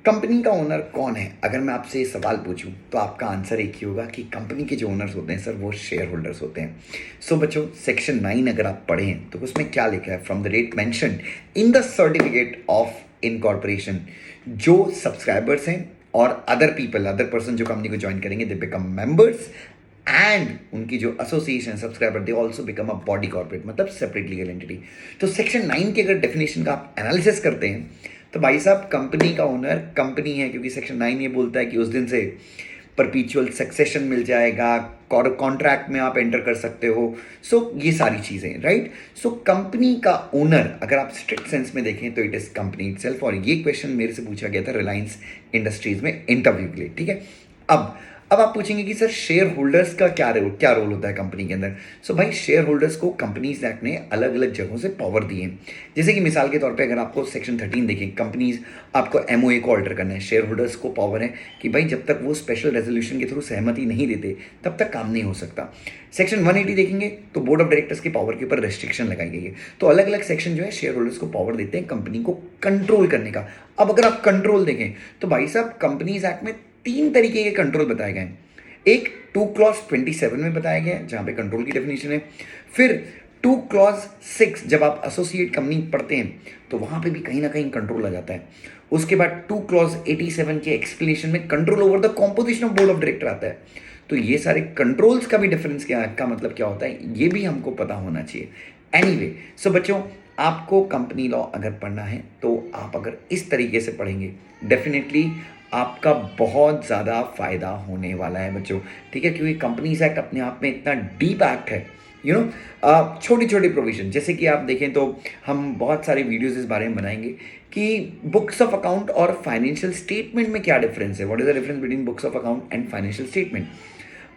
Company का owner कौन है? अगर मैं आपसे ये सवाल पूछूं तो आपका आंसर एक ही होगा कि कंपनी के जो ओनर्स होते हैं सर वो शेयर होल्डर्स होते हैं। सो बच्चों, सेक्शन 9 अगर आप पढ़ें तो उसमें क्या लिखा है? From the date mentioned in the certificate of incorporation, जो सब्सक्राइबर्स हैं और अदर पीपल, अदर पर्सन जो कंपनी को ज्वाइन करेंगे, दे बिकम मेंबर्स, एंड उनकी जो association subscriber, they also become a body corporate, मतलब सेपरेट लीगल एंटिटी। तो सेक्शन 9 की अगर डेफिनेशन का आप एनालिसिस करते हैं तो भाई साहब, कंपनी का ओनर कंपनी है, क्योंकि सेक्शन 9 ये बोलता है कि उस दिन से परपीचुअल सक्सेशन मिल जाएगा, कॉन्ट्रैक्ट में आप एंटर कर सकते हो। सो ये सारी चीज़ें, राइट। सो कंपनी का ओनर अगर आप स्ट्रिक्ट सेंस में देखें तो इट इज़ कंपनी इटसेल्फ। और ये क्वेश्चन मेरे से पूछा गया था रिलायंस इंडस्ट्रीज में इंटरव्यू के लिए, ठीक है। अब आप पूछेंगे कि सर शेयर होल्डर्स का क्या रोल होता है कंपनी के अंदर। सो भाई, शेयर होल्डर्स को कंपनीज एक्ट ने अलग अलग जगहों से पावर दी है। जैसे कि मिसाल के तौर पे अगर आपको सेक्शन 13 देखें, कंपनीज आपको एमओए को ऑल्टर करना है, शेयर होल्डर्स को पावर है कि भाई जब तक वो स्पेशल रेजोल्यूशन के थ्रू सहमति नहीं देते तब तक काम नहीं हो सकता। सेक्शन 180 देखेंगे तो बोर्ड ऑफ डायरेक्टर्स की पावर के ऊपर रेस्ट्रिक्शन लगाई गई है। तो अलग अलग सेक्शन जो है शेयर होल्डर्स को पावर देते हैं कंपनी को कंट्रोल करने का। अब अगर आप कंट्रोल देखें तो भाई साहब, कंपनीज एक्ट में 3 तरीके के कंट्रोल बताए गए हैं। एक 2 क्लॉज 27 में बताया गया है जहां पे कंट्रोल की डेफिनेशन है। फिर 2 क्लॉज 6 जब आप एसोसिएट कंपनी पढ़ते हैं तो वहां पे भी कहीं ना कहीं कंट्रोल आ जाता है। उसके बाद 2 क्लॉज 87 के एक्सप्लेनेशन में control over the composition of board of director आता है। तो ये सारे कंट्रोल्स का भी डिफरेंस क्या का मतलब क्या होता है, ये भी हमको पता होना चाहिए। एनीवे, सो बच्चों, आपको कंपनी लॉ अगर पढ़ना है तो आप अगर इस तरीके से पढ़ेंगे, डेफिनेटली आपका बहुत ज़्यादा फायदा होने वाला है बच्चों, ठीक है। क्योंकि कंपनीज एक्ट अपने आप में इतना डीप एक्ट है, यू नो। छोटी छोटी प्रोविजन, जैसे कि आप देखें तो हम बहुत सारे वीडियोस इस बारे में बनाएंगे कि बुक्स ऑफ अकाउंट और फाइनेंशियल स्टेटमेंट में क्या डिफरेंस है, what is the difference between books of account and financial statement.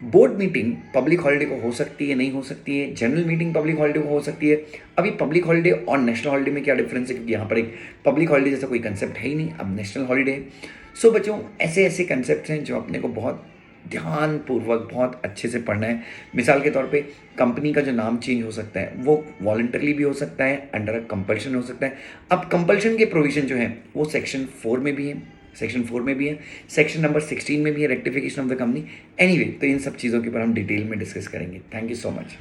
Board meeting public holiday को हो सकती है, नहीं हो सकती है। जनरल मीटिंग पब्लिक हॉलिडे को हो सकती है। अभी पब्लिक हॉलिडे और नेशनल हॉलिडे में क्या डिफरेंस है, क्योंकि यहाँ पर एक पब्लिक हॉलिडे जैसा कोई कंसेप्ट है ही नहीं, अब नेशनल हॉलिडे है। सो बच्चों, ऐसे ऐसे कंसेप्ट हैं जो अपने को बहुत ध्यानपूर्वक बहुत अच्छे से पढ़ना है। मिसाल के तौर पे कंपनी का जो नाम चेंज हो सकता है वो वॉलंटरली भी हो सकता है, अंडर अ कंपल्शन हो सकता है। अब कंपल्शन के प्रोविजन जो है वो सेक्शन 4 में भी है, सेक्शन 4 में भी है, सेक्शन नंबर 16 में भी है, rectification of the company. Anyway, तो इन सब चीज़ों के ऊपर हम डिटेल में डिस्कस करेंगे। Thank you so much.